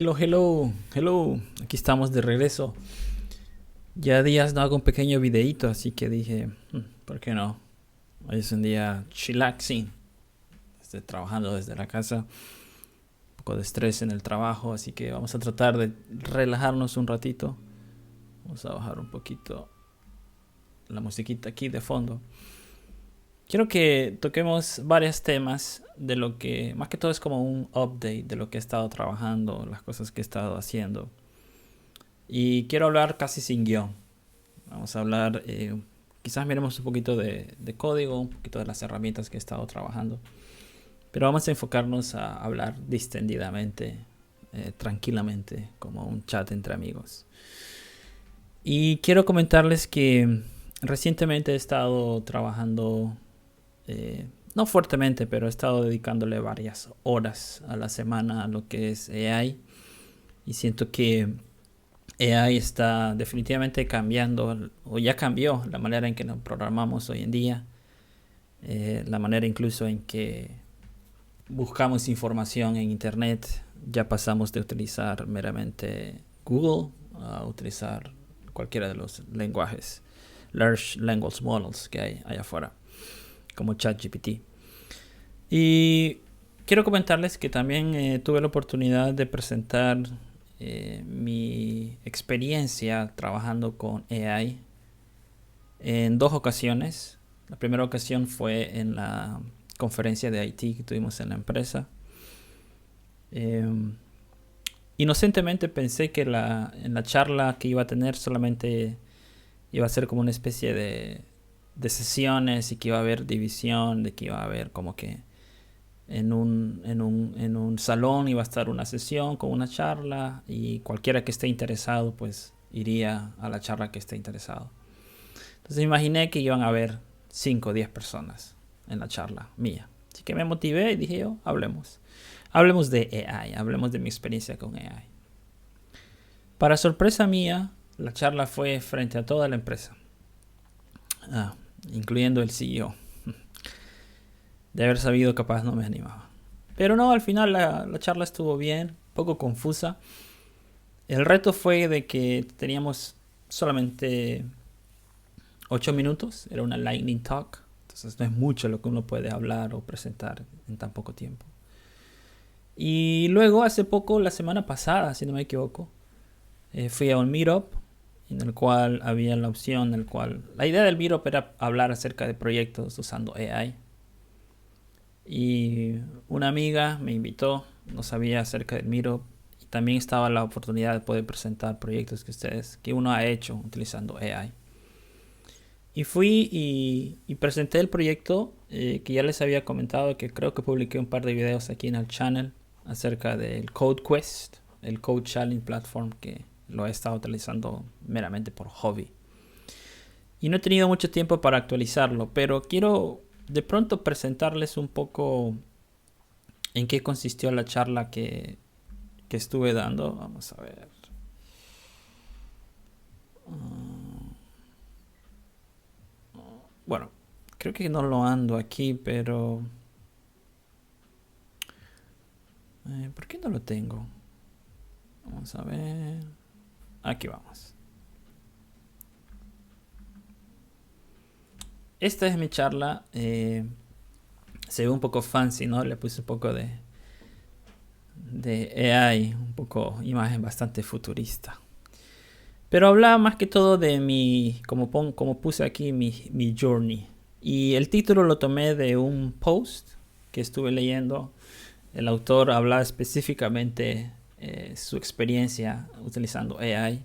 Hello, hello, hello. Aquí estamos de regreso. Ya días no hago un pequeño videíto, así que dije, ¿por qué no? Hoy es un día chillaxing. Estoy trabajando desde la casa, un poco de estrés en el trabajo, así que vamos a tratar de relajarnos un ratito. Vamos a bajar un poquito la musiquita aquí de fondo. Quiero que toquemos varios temas de lo que, más que todo es como un update de lo que he estado trabajando, las cosas que he estado haciendo. Y quiero hablar casi sin guión. Vamos a hablar, quizás miremos un poquito de código, un poquito de las herramientas que he estado trabajando. Pero vamos a enfocarnos a hablar distendidamente, tranquilamente, como un chat entre amigos. Y quiero comentarles que recientemente he estado trabajando, no fuertemente, pero he estado dedicándole varias horas a la semana a lo que es AI. Y siento que AI está definitivamente cambiando, o ya cambió la manera en que nos programamos hoy en día, la manera incluso en que buscamos información en Internet. Ya pasamos de utilizar meramente Google a utilizar cualquiera de los lenguajes, Large Language Models que hay allá afuera, como ChatGPT. Y quiero comentarles que también tuve la oportunidad de presentar mi experiencia trabajando con AI en dos ocasiones. La primera ocasión fue en la conferencia de IT que tuvimos en la empresa. Eh, Inocentemente pensé que en la charla que iba a tener solamente iba a ser como una especie de sesiones y que iba a haber división, de que iba a haber como que en un salón iba a estar una sesión con una charla y cualquiera que esté interesado pues iría a la charla que esté interesado. Entonces imaginé que iban a haber 5 o 10 personas en la charla mía. Así que me motivé y dije yo, hablemos. Hablemos de AI, hablemos de mi experiencia con AI. Para sorpresa mía, la charla fue frente a toda la empresa, incluyendo el CEO. De haber sabido, capaz no me animaba. Pero no, al final la charla estuvo bien, poco confusa. El reto fue de que teníamos solamente 8 minutos, era una lightning talk, entonces no es mucho lo que uno puede hablar o presentar en tan poco tiempo. Y luego, hace poco, la semana pasada, si no me equivoco, fui a un meetup en el cual había la opción, en el cual la idea del meetup era hablar acerca de proyectos usando AI. Y una amiga me invitó, no sabía acerca del meetup y también estaba la oportunidad de poder presentar proyectos que uno ha hecho utilizando AI. Y fui y presenté el proyecto que ya les había comentado, que creo que publiqué un par de videos aquí en el channel acerca del Code Quest, el Code Challenge Platform, que lo he estado utilizando meramente por hobby. Y no he tenido mucho tiempo para actualizarlo, pero quiero de pronto presentarles un poco en qué consistió la charla que estuve dando. Vamos a ver. Bueno, creo que no lo ando aquí, pero ¿por qué no lo tengo? Vamos a ver. Aquí vamos. Esta es mi charla. Se ve un poco fancy, ¿no? Le puse un poco de AI, un poco imagen bastante futurista. Pero hablaba más que todo de como puse aquí, mi journey. Y el título lo tomé de un post que estuve leyendo. El autor hablaba específicamente su experiencia utilizando AI.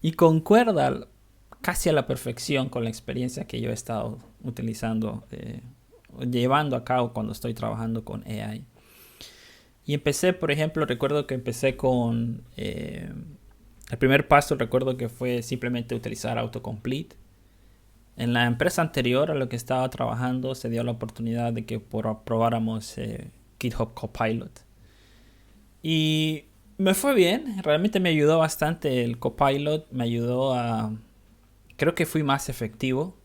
Y concuerda casi a la perfección con la experiencia que yo he estado utilizando, llevando a cabo cuando estoy trabajando con AI. Y empecé, por ejemplo, recuerdo que empecé con... el primer paso recuerdo que fue simplemente utilizar autocomplete. En la empresa anterior a lo que estaba trabajando se dio la oportunidad de que probáramos GitHub Copilot. Y me fue bien, realmente me ayudó bastante el Copilot, me ayudó a... Creo que fui más efectivo,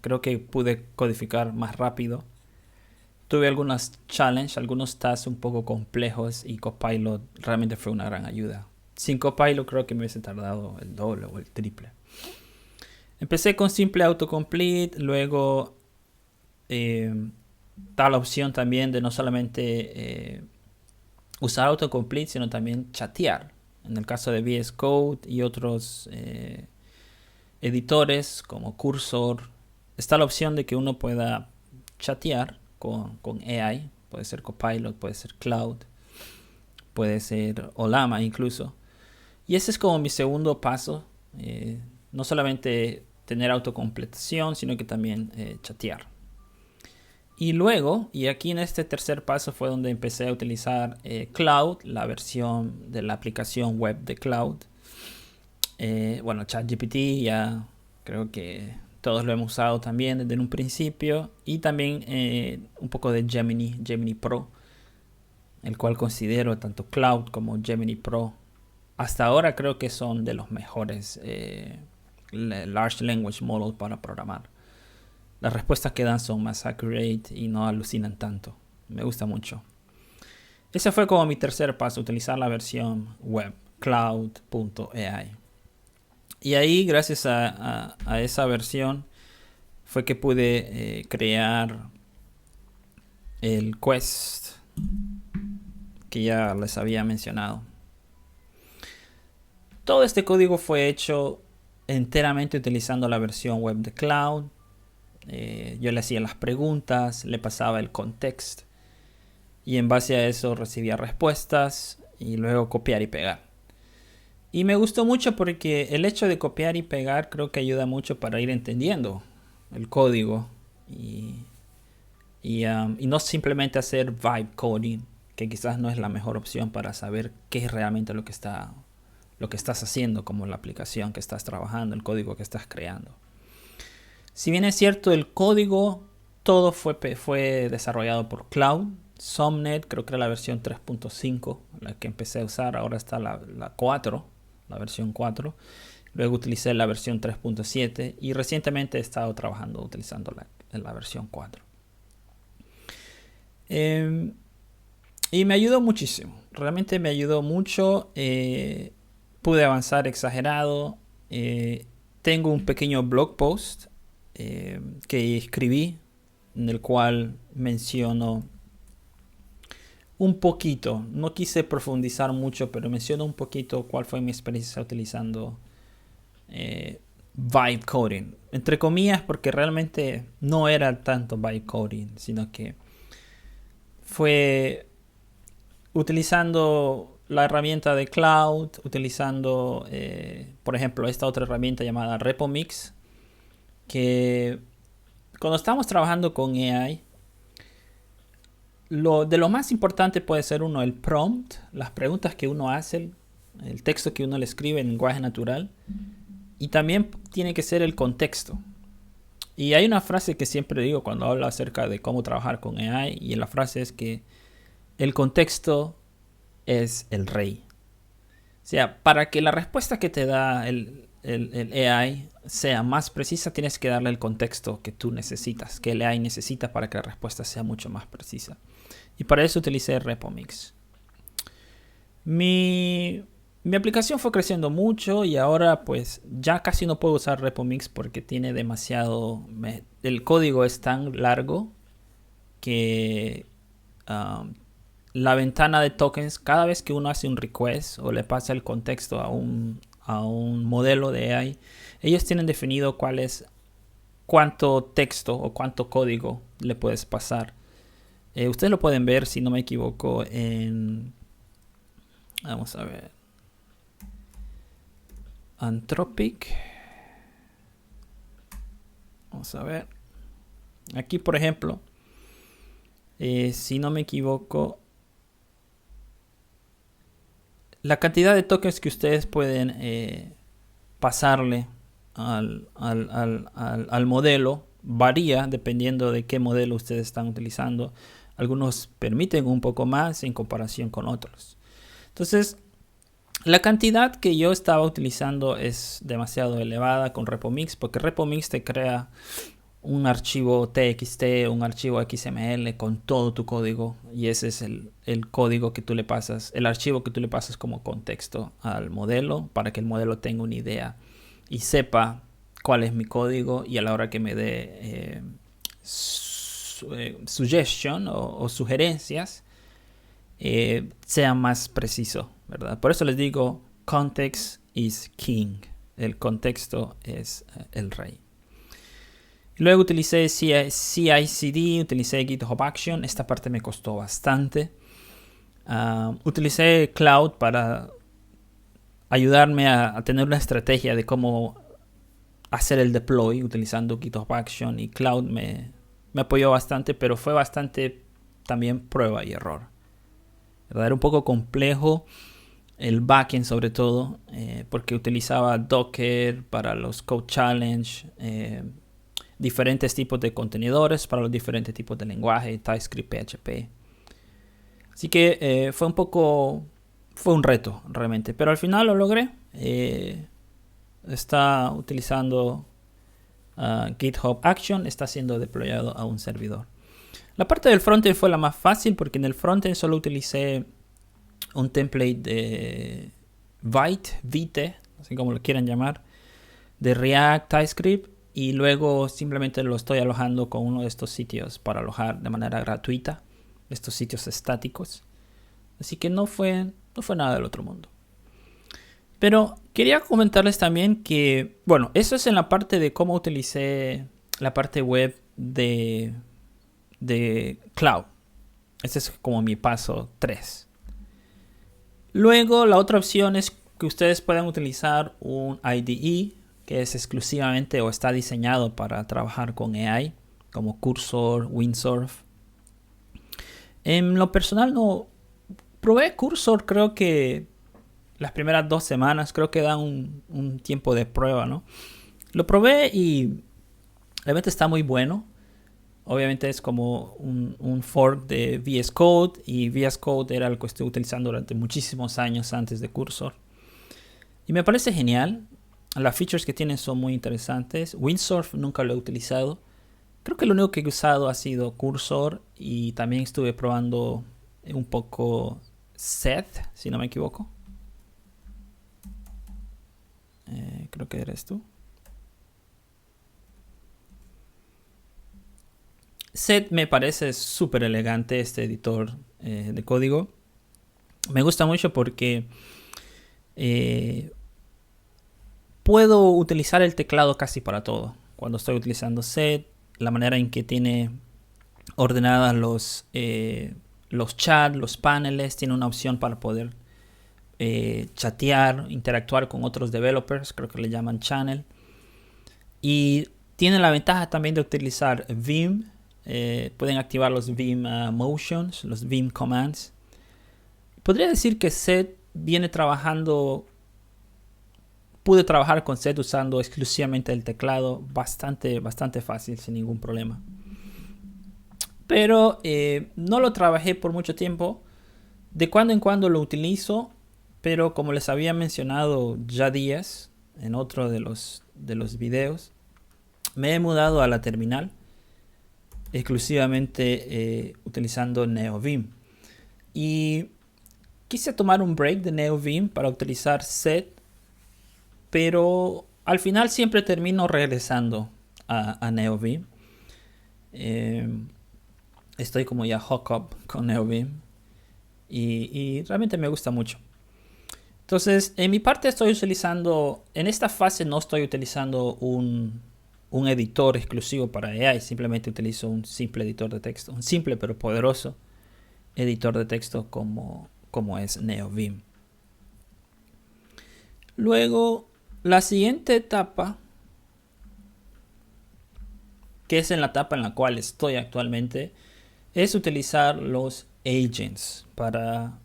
creo que pude codificar más rápido tuve algunas challenges, algunos tasks un poco complejos y Copilot realmente fue una gran ayuda. Sin Copilot creo que me hubiese tardado el doble o el triple. Empecé con simple autocomplete, luego está la opción también de no solamente usar autocomplete, sino también chatear. En el caso de VS Code y otros editores como Cursor, está la opción de que uno pueda chatear con AI. Puede ser Copilot, puede ser Cloud, puede ser Ollama incluso. Y ese es como mi segundo paso. No solamente tener autocompletación, sino que también chatear. Y luego, y aquí en este tercer paso fue donde empecé a utilizar Cloud, la versión de la aplicación web de Cloud. Bueno, ChatGPT ya creo que todos lo hemos usado también desde un principio. Y también un poco de Gemini Pro, el cual considero tanto Cloud como Gemini Pro hasta ahora creo que son de los mejores Large Language Models para programar. Las respuestas que dan son más accurate y no alucinan tanto. Me gusta mucho. Ese fue como mi tercer paso, utilizar la versión web, cloud.ai. Y ahí, gracias a esa versión, fue que pude crear el Quest que ya les había mencionado. Todo este código fue hecho enteramente utilizando la versión web de Cloud. Yo le hacía las preguntas, le pasaba el contexto y en base a eso recibía respuestas y luego copiar y pegar. Y me gustó mucho porque el hecho de copiar y pegar creo que ayuda mucho para ir entendiendo el código y no simplemente hacer vibe coding, que quizás no es la mejor opción para saber qué es realmente lo que estás haciendo, como la aplicación que estás trabajando, el código que estás creando. Si bien es cierto, el código todo fue desarrollado por Cloud. Somnet creo que era la versión 3.5 la que empecé a usar. Ahora está la 4, la versión 4. Luego utilicé la versión 3.7 y recientemente he estado trabajando utilizando la versión 4. Y me ayudó muchísimo. Realmente me ayudó mucho. Pude avanzar exagerado. Tengo un pequeño blog post que escribí en el cual menciono un poquito, no quise profundizar mucho, pero menciono un poquito cuál fue mi experiencia utilizando vibe coding, entre comillas, porque realmente no era tanto vibe coding, sino que fue utilizando la herramienta de Cloud, utilizando por ejemplo esta otra herramienta llamada RepoMix, que cuando estamos trabajando con AI, lo más importante puede ser el prompt, las preguntas que uno hace, el texto que uno le escribe en lenguaje natural, y también tiene que ser el contexto. Y hay una frase que siempre digo cuando hablo acerca de cómo trabajar con AI, y la frase es que el contexto es el rey. O sea, para que la respuesta que te da el AI sea más precisa, tienes que darle el contexto que tú necesitas, que el AI necesita para que la respuesta sea mucho más precisa. Y para eso utilicé RepoMix. Mi aplicación fue creciendo mucho y ahora pues ya casi no puedo usar RepoMix porque tiene demasiado... El código es tan largo que la ventana de tokens, cada vez que uno hace un request o le pasa el contexto a un modelo de AI, ellos tienen definido cuánto texto o cuánto código le puedes pasar. Ustedes lo pueden ver, si no me equivoco, vamos a ver, Anthropic. Vamos a ver. Aquí, por ejemplo, si no me equivoco, la cantidad de tokens que ustedes pueden pasarle al modelo varía dependiendo de qué modelo ustedes están utilizando. Algunos permiten un poco más en comparación con otros. Entonces, la cantidad que yo estaba utilizando es demasiado elevada con RepoMix, porque RepoMix te crea un archivo TXT, un archivo XML con todo tu código, y ese es el código que tú le pasas, el archivo que tú le pasas como contexto al modelo para que el modelo tenga una idea y sepa cuál es mi código, y a la hora que me dé suggestion o sugerencias, sea más preciso, ¿verdad? Por eso les digo, context is king. El contexto es el rey. Luego utilicé CI/CD, utilicé GitHub Action. Esta parte me costó bastante. Utilicé Cloud para ayudarme a tener una estrategia de cómo hacer el deploy utilizando GitHub Action, y Cloud me apoyó bastante, pero fue bastante también prueba y error, ¿verdad? Era un poco complejo el backend, sobre todo porque utilizaba Docker para los Code Challenge, diferentes tipos de contenedores para los diferentes tipos de lenguaje, TypeScript, PHP. Así que fue un reto realmente, pero al final lo logré. Está utilizando GitHub Action, está siendo deployado a un servidor. La parte del frontend fue la más fácil porque en el frontend solo utilicé un template de Vite, así como lo quieran llamar, de React, TypeScript, y luego simplemente lo estoy alojando con uno de estos sitios para alojar de manera gratuita, estos sitios estáticos. Así que no fue nada del otro mundo. Pero quería comentarles también que, bueno, eso es en la parte de cómo utilicé la parte web de Cloud. Ese es como mi paso 3. Luego la otra opción es que ustedes puedan utilizar un IDE que es exclusivamente o está diseñado para trabajar con AI, como Cursor, Windsurf. En lo personal no probé Cursor, creo que las primeras 2 semanas, creo que dan un tiempo de prueba, ¿no? Lo probé y realmente está muy bueno. Obviamente es como un fork de VS Code, y VS Code era el que estoy utilizando durante muchísimos años antes de Cursor. Y me parece genial. Las features que tienen son muy interesantes. Windsurf nunca lo he utilizado. Creo que lo único que he usado ha sido Cursor, y también estuve probando un poco Seth, si no me equivoco. Creo que eres tú. Seth me parece súper elegante, este editor de código. Me gusta mucho porque puedo utilizar el teclado casi para todo. Cuando estoy utilizando Seth, la manera en que tiene ordenadas los chats, los paneles, tiene una opción para poder chatear, interactuar con otros developers, creo que le llaman channel. Y tiene la ventaja también de utilizar Vim. Pueden activar los Vim motions, los Vim commands. Podría decir que Seth viene trabajando. Pude trabajar con Seth usando exclusivamente el teclado, bastante fácil, sin ningún problema. Pero no lo trabajé por mucho tiempo. De cuando en cuando lo utilizo, pero como les había mencionado ya días en otro de los videos, me he mudado a la terminal exclusivamente utilizando NeoVim. Y quise tomar un break de NeoVim para utilizar Seth, pero al final siempre termino regresando a NeoVim. Estoy como ya hook up con NeoVim y realmente me gusta mucho. Entonces, en mi parte estoy utilizando, en esta fase no estoy utilizando un editor exclusivo para AI, simplemente utilizo un simple editor de texto, un simple pero poderoso editor de texto como es NeoVim. Luego, la siguiente etapa, que es en la etapa en la cual estoy actualmente, es utilizar los agents para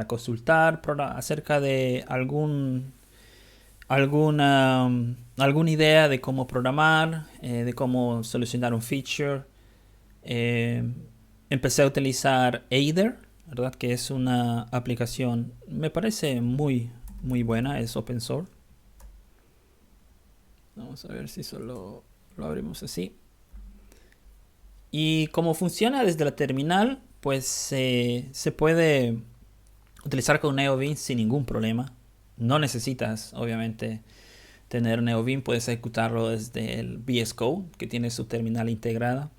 consultar acerca de alguna idea de cómo programar, de cómo solucionar un feature. Empecé a utilizar Aider, ¿verdad? Que es una aplicación, me parece muy buena, es open source. Vamos a ver si solo lo abrimos así. Y como funciona desde la terminal, pues se puede utilizar con NeoBeam sin ningún problema. No necesitas, obviamente, tener NeoBeam. Puedes ejecutarlo desde el VS Code, que tiene su terminal integrada.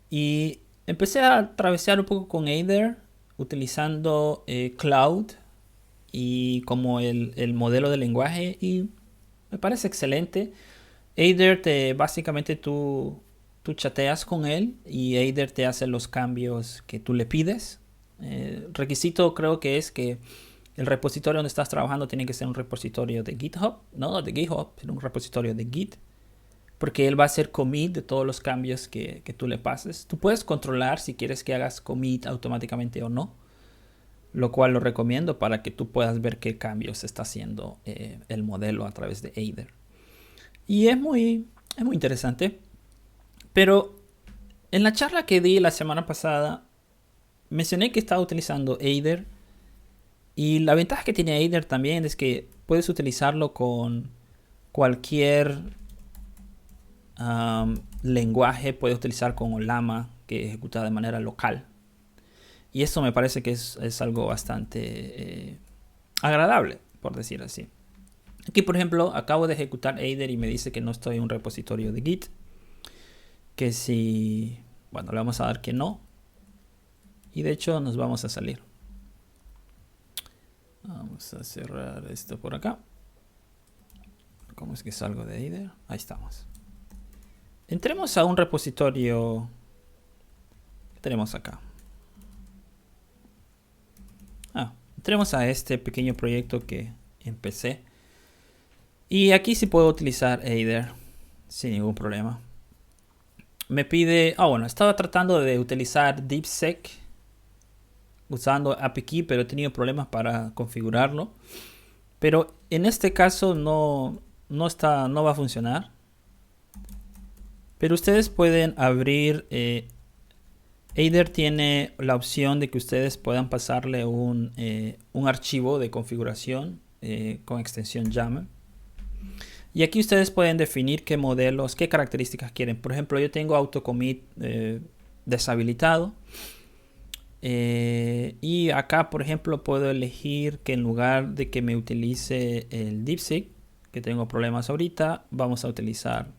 Y empecé a travesear un poco con Aider, utilizando Cloud y como el modelo de lenguaje, y me parece excelente. Aider básicamente tú chateas con él y Aider te hace los cambios que tú le pides. Requisito creo que es que el repositorio donde estás trabajando tiene que ser un repositorio de GitHub, no de GitHub, sino un repositorio de Git, porque él va a hacer commit de todos los cambios que tú le pases. Tú puedes controlar si quieres que hagas commit automáticamente o no, lo cual lo recomiendo para que tú puedas ver qué cambios está haciendo el modelo a través de Aider. Y es muy interesante. Pero en la charla que di la semana pasada, mencioné que estaba utilizando Aider. Y la ventaja que tiene Aider también es que puedes utilizarlo con cualquier lenguaje. Puedes utilizar con Ollama, que ejecuta de manera local. Y eso me parece que es algo bastante agradable, por decir así. Aquí, por ejemplo, acabo de ejecutar Aider y me dice que no estoy en un repositorio de Git. Que si... Bueno, le vamos a dar que no. Y de hecho nos vamos a salir. Vamos a cerrar esto por acá. ¿Cómo es que salgo de Aider? Ahí estamos. Entremos a un repositorio que tenemos acá. Entremos a este pequeño proyecto que empecé. Y aquí sí puedo utilizar Aider sin ningún problema. Me pide... bueno, estaba tratando de utilizar DeepSec usando API-Key, pero he tenido problemas para configurarlo. Pero en este caso no va a funcionar. Pero ustedes pueden abrir... Aider tiene la opción de que ustedes puedan pasarle un archivo de configuración con extensión YAML. Y aquí ustedes pueden definir qué modelos, qué características quieren. Por ejemplo, yo tengo autocommit deshabilitado. Y acá, por ejemplo, puedo elegir que en lugar de que me utilice el DeepSeek, que tengo problemas ahorita, vamos a utilizar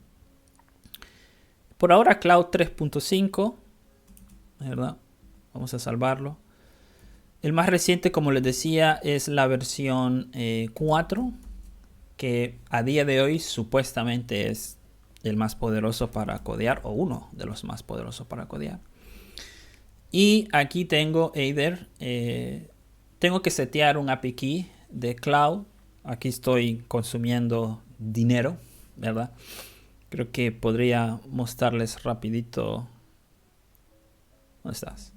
por ahora Cloud 3.5, ¿verdad? Vamos a salvarlo. El más reciente, como les decía, es la versión 4. Que a día de hoy supuestamente es el más poderoso para codear, o uno de los más poderosos para codear. Y aquí tengo Aider. Tengo que setear un API Key de Cloud. Aquí estoy consumiendo dinero, ¿verdad? Creo que podría mostrarles rapidito. ¿Dónde estás?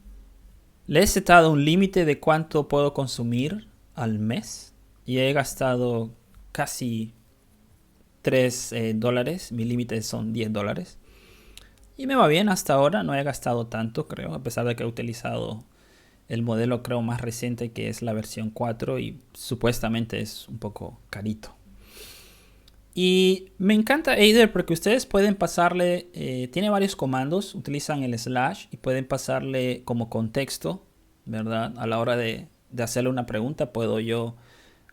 Le he setado un límite de cuánto puedo consumir al mes. Y he gastado casi $3. Mi límite son $10. Y me va bien hasta ahora. No he gastado tanto, creo. A pesar de que he utilizado el modelo, creo, más reciente, que es la versión 4. Y supuestamente es un poco carito. Y me encanta Aider porque ustedes pueden pasarle... tiene varios comandos. Utilizan el slash y pueden pasarle como contexto, ¿verdad? A la hora de hacerle una pregunta, puedo yo...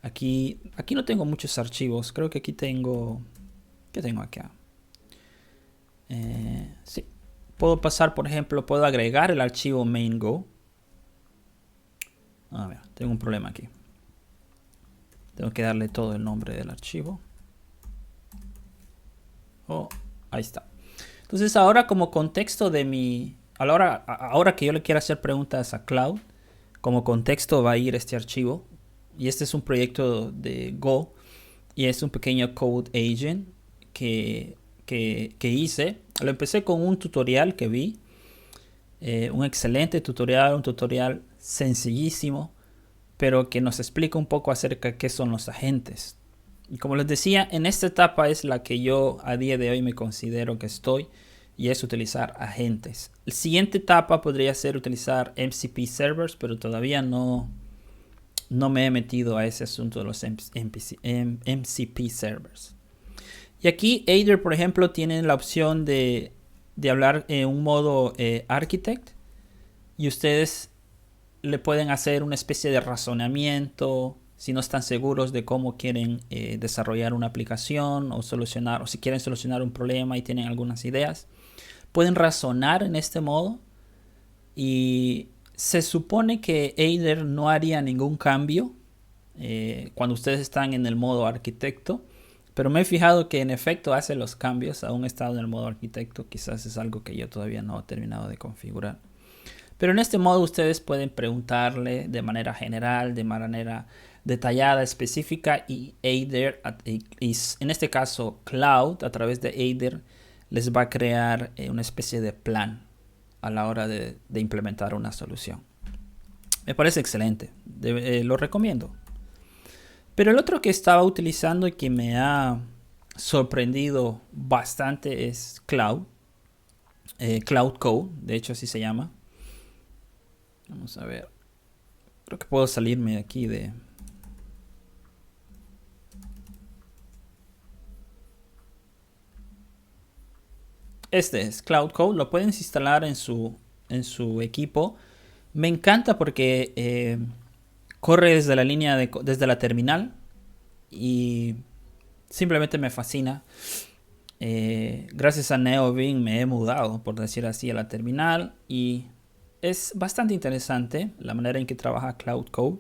Aquí no tengo muchos archivos. Creo que aquí tengo... ¿Qué tengo acá? Sí. Puedo pasar, por ejemplo, puedo agregar el archivo main.go. A ver, tengo un problema aquí. Tengo que darle todo el nombre del archivo. Ahí está. Entonces ahora como contexto de mi... Ahora que yo le quiero hacer preguntas a Cloud, como contexto va a ir este archivo. Y este es un proyecto de Go. Y es un pequeño code agent que hice. Lo empecé con un tutorial que vi. Un excelente tutorial. Un tutorial sencillísimo. Pero que nos explica un poco acerca de qué son los agentes. Y como les decía, en esta etapa es la que yo a día de hoy me considero que estoy. Y es utilizar agentes. La siguiente etapa podría ser utilizar MCP servers. Pero todavía no me he metido a ese asunto de los MCP servers. Y aquí Aider, por ejemplo, tiene la opción de de hablar en un modo architect y ustedes le pueden hacer una especie de razonamiento si no están seguros de cómo quieren desarrollar una aplicación o solucionar, o si quieren solucionar un problema y tienen algunas ideas. Pueden razonar en este modo y se supone que Aider no haría ningún cambio cuando ustedes están en el modo arquitecto, pero me he fijado que en efecto hace los cambios a un estado en el modo arquitecto. Quizás es algo que yo todavía no he terminado de configurar. Pero en este modo ustedes pueden preguntarle de manera general, de manera detallada, específica, y Aider, y en este caso Cloud, a través de Aider, les va a crear una especie de plan a la hora de implementar una solución. Me parece excelente, lo recomiendo. Pero el otro que estaba utilizando y que me ha sorprendido bastante es Cloud. Cloud Code, de hecho así se llama. Vamos a ver. Creo que puedo salirme de aquí de... Este es Cloud Code. Lo pueden instalar en su equipo. Me encanta porque corre desde la línea desde la terminal y simplemente me fascina. Gracias a NeoBeam me he mudado, por decir así, a la terminal y es bastante interesante la manera en que trabaja Cloud Code.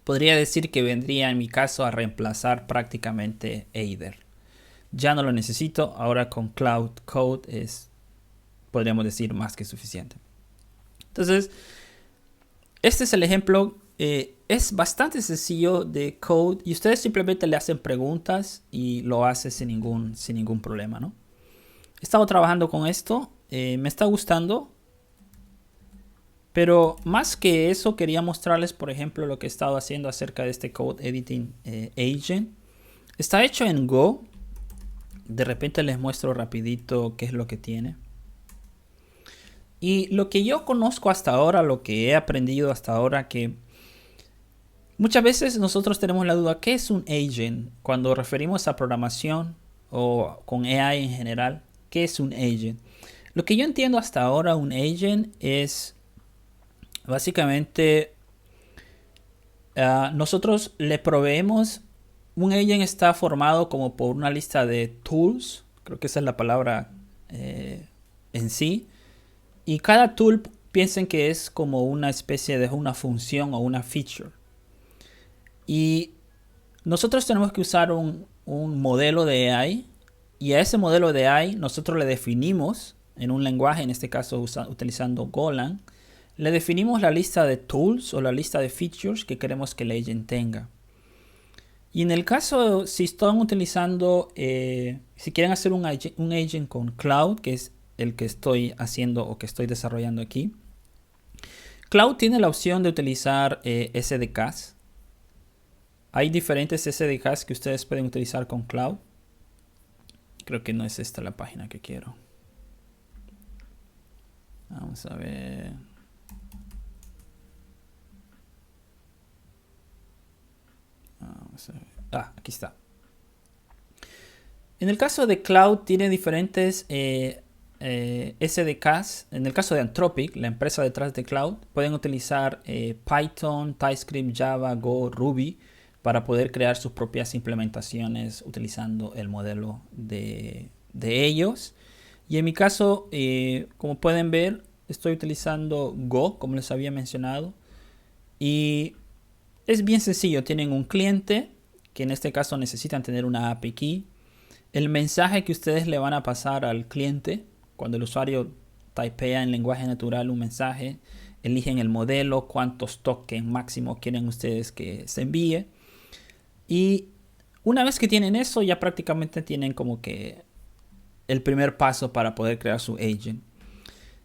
Podría decir que vendría en mi caso a reemplazar prácticamente Aider. Ya no lo necesito, ahora con Cloud Code podríamos decir, más que suficiente. Entonces, este es el ejemplo. Es bastante sencillo de code y ustedes simplemente le hacen preguntas y lo hace sin ningún problema, ¿no? He estado trabajando con esto, me está gustando. Pero más que eso, quería mostrarles, por ejemplo, lo que he estado haciendo acerca de este Code Editing Agent. Está hecho en Go. De repente les muestro rapidito qué es lo que tiene. Y lo que yo conozco hasta ahora, lo que he aprendido hasta ahora, que muchas veces nosotros tenemos la duda, ¿qué es un agent? Cuando referimos a programación o con AI en general, ¿qué es un agent? Lo que yo entiendo hasta ahora, un agent es... Básicamente, nosotros le proveemos, un agent está formado como por una lista de tools, creo que esa es la palabra en sí, y cada tool piensen que es como una especie de una función o una feature. Y nosotros tenemos que usar un modelo de AI, y a ese modelo de AI nosotros le definimos en un lenguaje, en este caso utilizando Golang, le definimos la lista de tools o la lista de features que queremos que el agent tenga. Y en el caso, si están utilizando, si quieren hacer un agent con Cloud, que es el que estoy haciendo o que estoy desarrollando aquí, Cloud tiene la opción de utilizar SDKs. Hay diferentes SDKs que ustedes pueden utilizar con Cloud. Creo que no es esta la página que quiero. Vamos a ver... aquí está. En el caso de Cloud tiene diferentes SDKs. En el caso de Anthropic, la empresa detrás de Cloud, pueden utilizar Python, TypeScript, Java, Go, Ruby para poder crear sus propias implementaciones utilizando el modelo de ellos. Y en mi caso, como pueden ver, estoy utilizando Go, como les había mencionado. Y es bien sencillo. Tienen un cliente, que en este caso necesitan tener una API key. El mensaje que ustedes le van a pasar al cliente, cuando el usuario typea en lenguaje natural un mensaje, eligen el modelo, cuántos tokens máximo quieren ustedes que se envíe. Y una vez que tienen eso, ya prácticamente tienen como que el primer paso para poder crear su agent.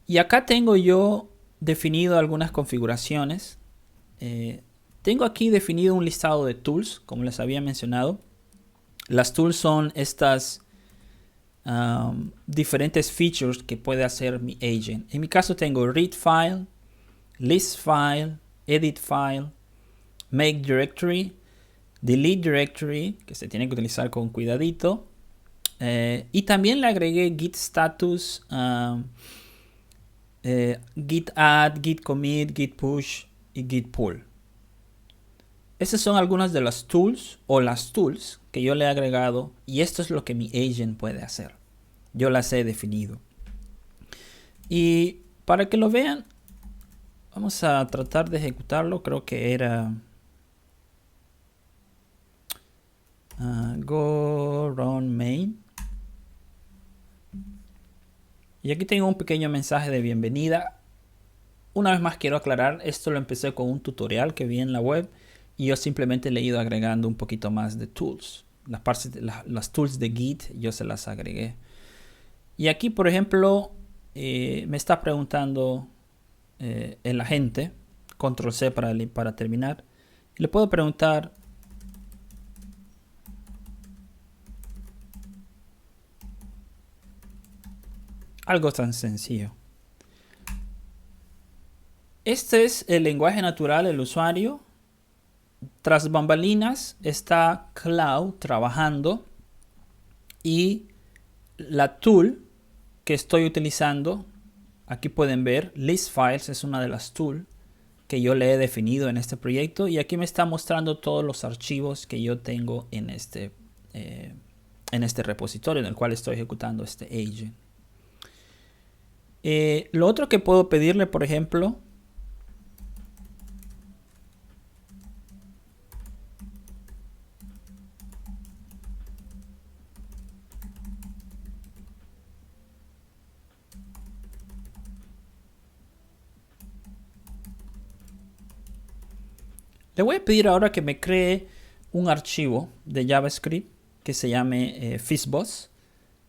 Y acá tengo yo definido algunas configuraciones. Tengo aquí definido un listado de tools, como les había mencionado. Las tools son estas diferentes features que puede hacer mi agent. En mi caso tengo read file, list file, edit file, make directory, delete directory, que se tiene que utilizar con cuidadito, Y también le agregué git status, git add, git commit, git push y git pull. Esas son algunas de las tools o las tools que yo le he agregado, y esto es lo que mi agent puede hacer. Yo las he definido. Y para que lo vean, vamos a tratar de ejecutarlo. Creo que era go run main. Y aquí tengo un pequeño mensaje de bienvenida. Una vez más quiero aclarar, esto lo empecé con un tutorial que vi en la web y yo simplemente le he ido agregando un poquito más de tools. Las tools de Git yo se las agregué. Y aquí, por ejemplo, me está preguntando el agente, control C para terminar. Y le puedo preguntar: algo tan sencillo. Este es el lenguaje natural del usuario. Tras bambalinas está Cloud trabajando y la tool que estoy utilizando, aquí pueden ver, list files es una de las tools que yo le he definido en este proyecto, y aquí me está mostrando todos los archivos que yo tengo en este repositorio en el cual estoy ejecutando este agent. Lo otro que puedo pedirle, por ejemplo, le voy a pedir ahora que me cree un archivo de JavaScript que se llame Fizzbuzz,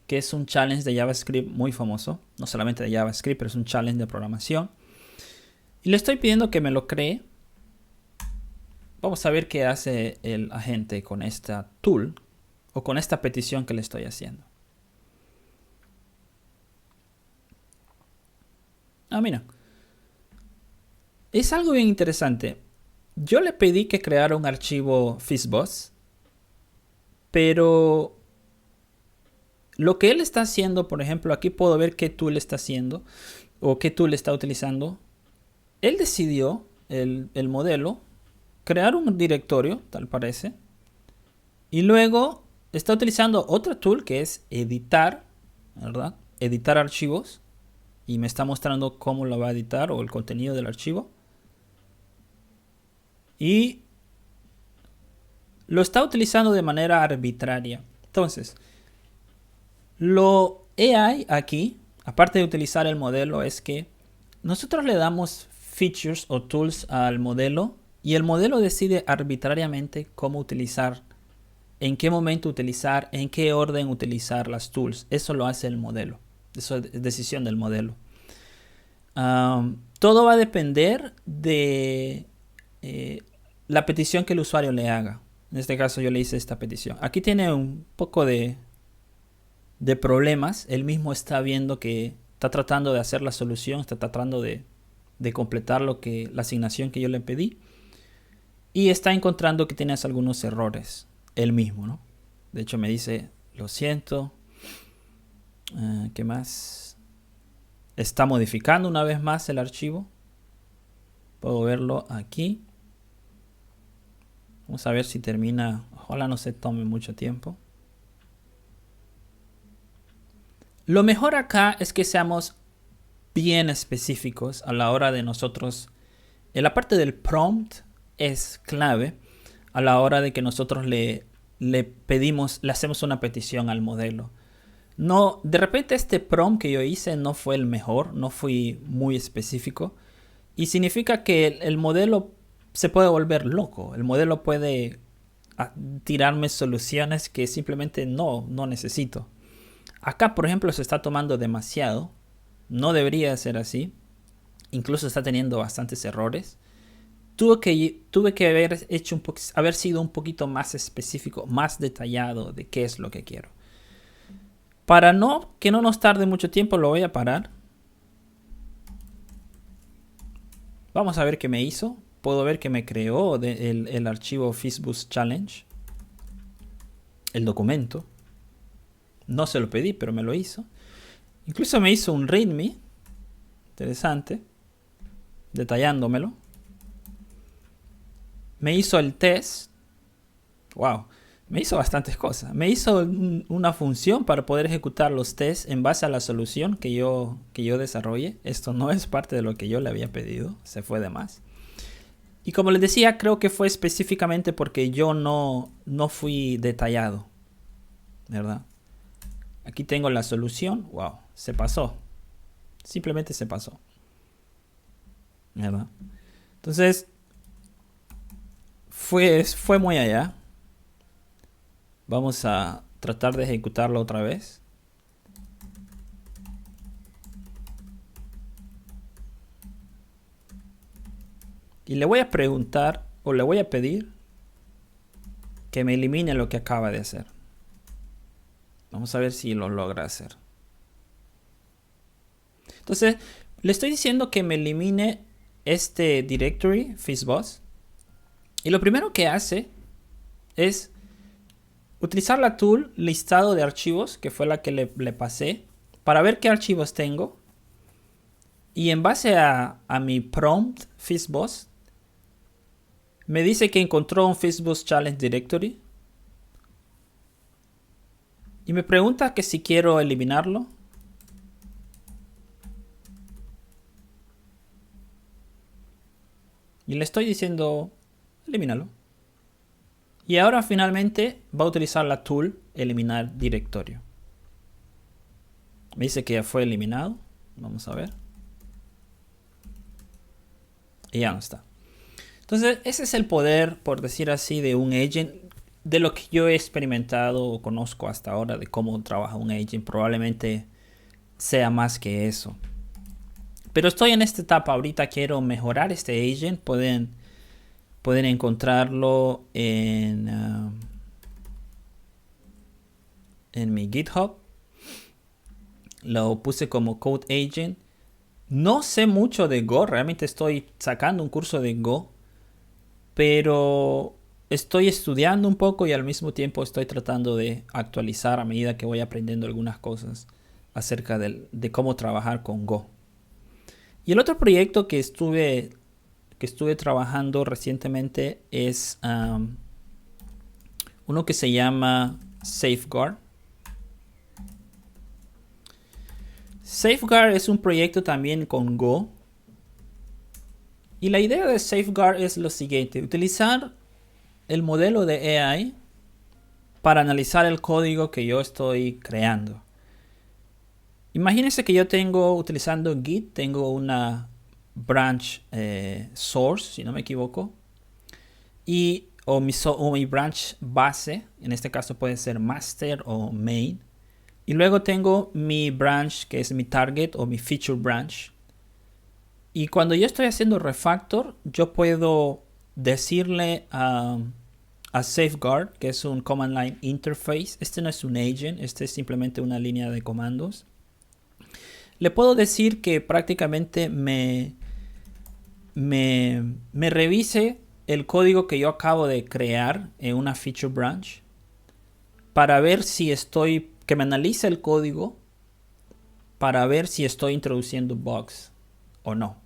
que es un challenge de JavaScript muy famoso. No solamente de JavaScript, pero es un challenge de programación. Y le estoy pidiendo que me lo cree. Vamos a ver qué hace el agente con esta tool o con esta petición que le estoy haciendo. Mira. Es algo bien interesante. Yo le pedí que creara un archivo Fizzbuzz, pero lo que él está haciendo, por ejemplo, aquí puedo ver qué tool está haciendo o qué tool está utilizando. Él decidió, el modelo, crear un directorio, tal parece, y luego está utilizando otra tool que es editar, ¿verdad? Editar archivos, y me está mostrando cómo lo va a editar o el contenido del archivo. Y lo está utilizando de manera arbitraria. Entonces, lo AI aquí, aparte de utilizar el modelo, es que nosotros le damos features o tools al modelo y el modelo decide arbitrariamente cómo utilizar, en qué momento utilizar, en qué orden utilizar las tools. Eso lo hace el modelo. Eso es decisión del modelo. Todo va a depender de la petición que el usuario le haga. En este caso yo le hice esta petición. Aquí tiene un poco de problemas. Él mismo está viendo que está tratando de hacer la solución, está tratando de completar la asignación que yo le pedí, y está encontrando que tienes algunos errores él mismo, ¿no? De hecho me dice: lo siento. ¿Qué más? Está modificando una vez más el archivo. Puedo verlo aquí. Vamos a ver si termina. Ojalá no se tome mucho tiempo. Lo mejor acá es que seamos bien específicos a la hora de nosotros. En la parte del prompt es clave a la hora de que nosotros le pedimos, le hacemos una petición al modelo. No, de repente este prompt que yo hice no fue el mejor, no fui muy específico, y significa que el modelo se puede volver loco. El modelo puede tirarme soluciones que simplemente no necesito. Acá, por ejemplo, se está tomando demasiado. No debería ser así. Incluso está teniendo bastantes errores. Tuve que haber sido un poquito más específico, más detallado de qué es lo que quiero. Para que no nos tarde mucho tiempo, lo voy a parar. Vamos a ver qué me hizo. Puedo ver que me creó el archivo Fizzbuzz Challenge, el documento. No se lo pedí, pero me lo hizo. Incluso me hizo un readme. Interesante. Detallándomelo. Me hizo el test. Wow. Me hizo bastantes cosas. Me hizo una función para poder ejecutar los tests en base a la solución que yo desarrolle. Esto no es parte de lo que yo le había pedido. Se fue de más. Y como les decía, creo que fue específicamente porque yo no fui detallado. ¿Verdad? Aquí tengo la solución. Wow. Se pasó. Simplemente se pasó. ¿Verdad? Entonces, fue muy allá. Vamos a tratar de ejecutarlo otra vez. Y le voy a preguntar o le voy a pedir que me elimine lo que acaba de hacer. Vamos a ver si lo logra hacer. Entonces, le estoy diciendo que me elimine este directory, FizzBuzz. Y lo primero que hace es utilizar la tool listado de archivos, que fue la que le pasé, para ver qué archivos tengo. Y en base a mi prompt FizzBuzz, me dice que encontró un FizzBuzz Challenge Directory. Y me pregunta que si quiero eliminarlo. Y le estoy diciendo, elimínalo. Y ahora finalmente va a utilizar la tool eliminar directorio. Me dice que ya fue eliminado. Vamos a ver. Y ya no está. Entonces ese es el poder, por decir así, de un agent. De lo que yo he experimentado o conozco hasta ahora de cómo trabaja un agent. Probablemente sea más que eso. Pero estoy en esta etapa. Ahorita quiero mejorar este agent. Pueden encontrarlo en mi GitHub. Lo puse como Code Agent. No sé mucho de Go. Realmente estoy sacando un curso de Go. Pero estoy estudiando un poco y al mismo tiempo estoy tratando de actualizar a medida que voy aprendiendo algunas cosas acerca de cómo trabajar con Go. Y el otro proyecto que estuve trabajando recientemente es uno que se llama Safeguard. Safeguard es un proyecto también con Go. Y la idea de Safeguard es lo siguiente: utilizar el modelo de AI para analizar el código que yo estoy creando. Imagínense que yo tengo, utilizando Git, tengo una branch source, si no me equivoco, o mi branch base, en este caso puede ser master o main, y luego tengo mi branch que es mi target o mi feature branch. Y cuando yo estoy haciendo refactor, yo puedo decirle a Safeguard, que es un command line interface. Este no es un agent, este es simplemente una línea de comandos. Le puedo decir que prácticamente me revise el código que yo acabo de crear en una feature branch para ver si que me analice el código para ver si estoy introduciendo bugs o no.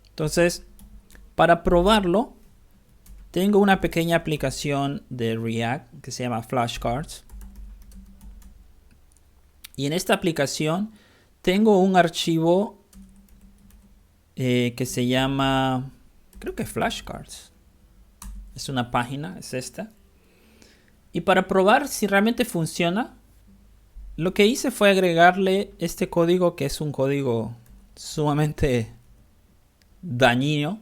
Entonces, para probarlo, tengo una pequeña aplicación de React que se llama Flashcards. Y en esta aplicación tengo un archivo que se llama, creo que Flashcards. Es una página, es esta. Y para probar si realmente funciona, lo que hice fue agregarle este código, que es un código sumamente dañino.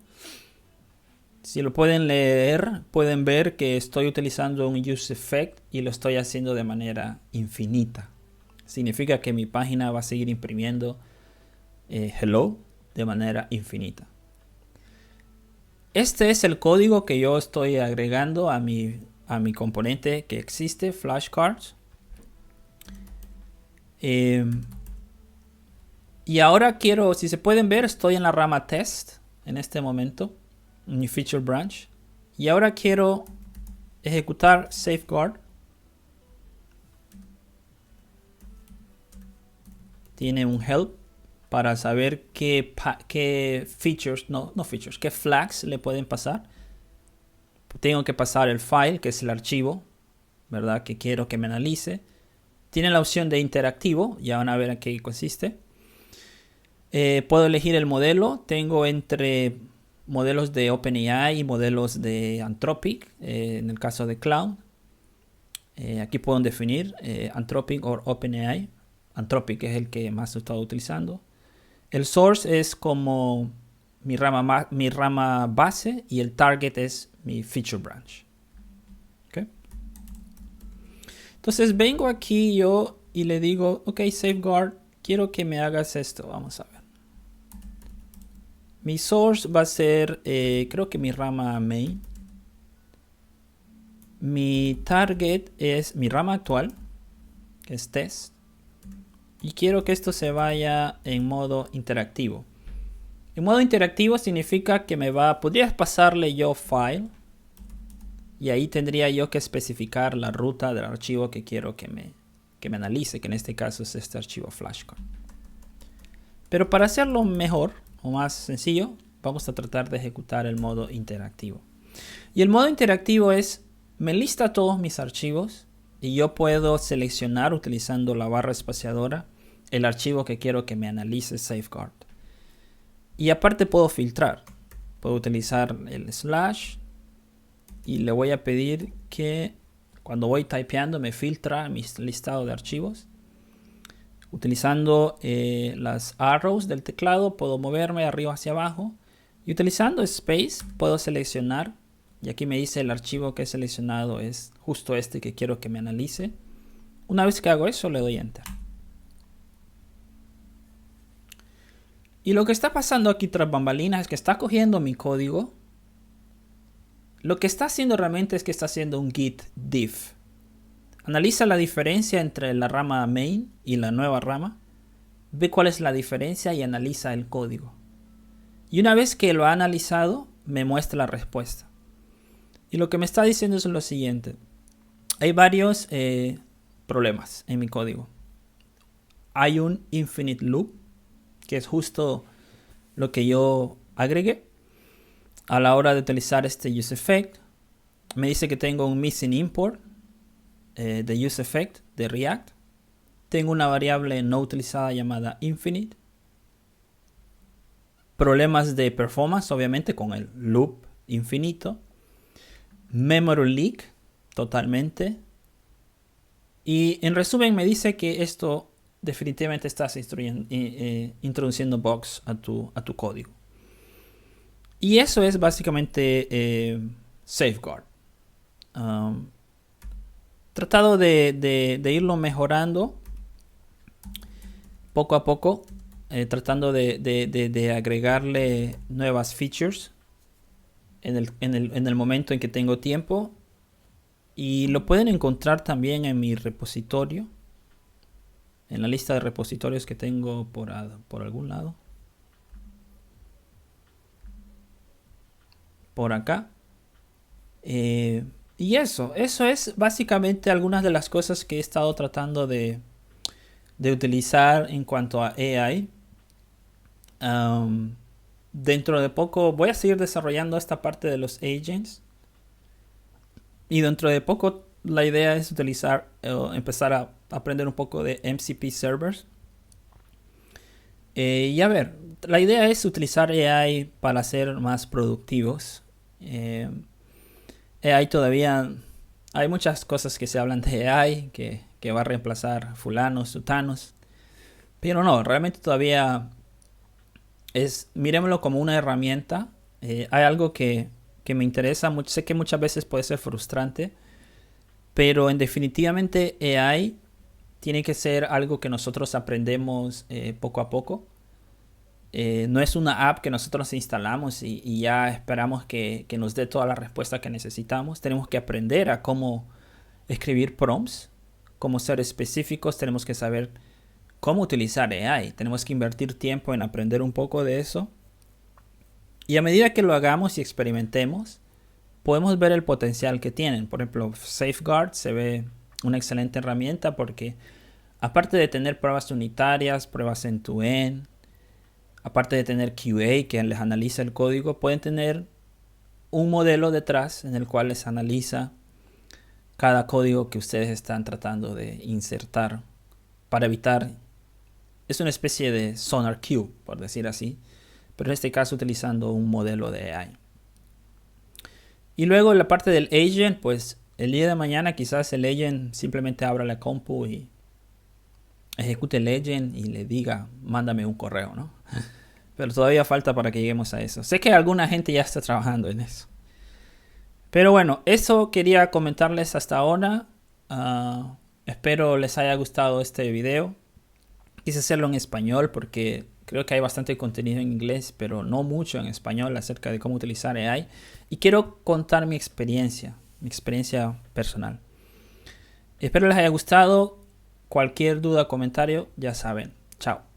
Si lo pueden leer, pueden ver que estoy utilizando un useEffect y lo estoy haciendo de manera infinita. Significa que mi página va a seguir imprimiendo hello de manera infinita. Este es el código que yo estoy agregando a mi componente que existe, Flashcards. Y ahora quiero, si se pueden ver, estoy en la rama test en este momento, en mi feature branch. Y ahora quiero ejecutar Safeguard. tiene un help para saber qué features, qué flags le pueden pasar. Tengo que pasar el file, que es el archivo, ¿verdad? Que quiero que me analice. Tiene la opción de interactivo, ya van a ver a qué consiste. Puedo elegir el modelo. Tengo entre modelos de OpenAI y modelos de Anthropic, en el caso de Cloud. Aquí puedo definir Anthropic o OpenAI. Anthropic es el que más he estado utilizando. El source es como mi rama base y el target es mi feature branch. ¿Okay? Entonces vengo aquí yo y le digo, ok, Safeguard, quiero que me hagas esto. Vamos a ver. Mi source va a ser, creo que mi rama main. Mi target es mi rama actual, que es test. Y quiero que esto se vaya en modo interactivo. En modo interactivo significa que podrías pasarle yo file. Y ahí tendría yo que especificar la ruta del archivo que quiero que me analice, que en este caso es este archivo flashcard. Pero para hacerlo mejor o más sencillo, vamos a tratar de ejecutar el modo interactivo. Y el modo interactivo me lista todos mis archivos y yo puedo seleccionar utilizando la barra espaciadora el archivo que quiero que me analice Safeguard. Y aparte puedo filtrar. Puedo utilizar el slash y le voy a pedir que cuando voy typeando me filtra mi listado de archivos. Utilizando las arrows del teclado puedo moverme arriba hacia abajo. Y utilizando space puedo seleccionar. Y aquí me dice el archivo que he seleccionado es justo este que quiero que me analice. Una vez que hago eso le doy enter. Y lo que está pasando aquí tras bambalinas es que está cogiendo mi código. Lo que está haciendo realmente es que está haciendo un git diff. Analiza la diferencia entre la rama main y la nueva rama. Ve cuál es la diferencia y analiza el código. Y una vez que lo ha analizado, me muestra la respuesta. Y lo que me está diciendo es lo siguiente. Hay varios problemas en mi código. Hay un infinite loop, que es justo lo que yo agregué a la hora de utilizar este useEffect. Me dice que tengo un missing import de useEffect de React. Tengo una variable no utilizada llamada infinite. Problemas de performance, obviamente, con el loop infinito. Memory leak, totalmente. Y en resumen me dice que esto definitivamente estás introduciendo bugs a tu código. Y eso es básicamente Safeguard. Tratado de irlo mejorando poco a poco. Tratando de agregarle nuevas features en el momento en que tengo tiempo. Y lo pueden encontrar también en mi repositorio. En la lista de repositorios que tengo por algún lado. Por acá. Y eso es básicamente algunas de las cosas que he estado tratando de utilizar en cuanto a AI. Dentro de poco voy a seguir desarrollando esta parte de los agents. Y dentro de poco la idea es empezar a aprender un poco de MCP servers. Y a ver, la idea es utilizar AI para ser más productivos. AI todavía hay muchas cosas que se hablan de AI que va a reemplazar fulanos, sutanos. Pero no, realmente todavía miremoslo como una herramienta. Hay algo que me interesa mucho. Sé que muchas veces puede ser frustrante, pero definitivamente AI tiene que ser algo que nosotros aprendemos poco a poco. No es una app que nosotros instalamos y ya esperamos que nos dé toda la respuesta que necesitamos. Tenemos que aprender a cómo escribir prompts, cómo ser específicos. Tenemos que saber cómo utilizar AI. Tenemos que invertir tiempo en aprender un poco de eso. Y a medida que lo hagamos y experimentemos, podemos ver el potencial que tienen. Por ejemplo, Safeguard se ve una excelente herramienta porque Aparte de tener pruebas unitarias, pruebas end-to-end, aparte de tener QA que les analiza el código, pueden tener un modelo detrás en el cual les analiza cada código que ustedes están tratando de insertar para evitar. Es una especie de SonarQube, por decir así, pero en este caso utilizando un modelo de AI. Y luego en la parte del agent, pues el día de mañana quizás el agent simplemente abra la compu y ejecute el agent y le diga, mándame un correo, ¿no? Pero todavía falta para que lleguemos a eso. Sé que alguna gente ya está trabajando en eso. Pero bueno, eso quería comentarles hasta ahora. Espero les haya gustado este video. Quise hacerlo en español porque creo que hay bastante contenido en inglés, pero no mucho en español acerca de cómo utilizar AI. Y quiero contar mi experiencia personal. Espero les haya gustado. Cualquier duda o comentario, ya saben. Chao.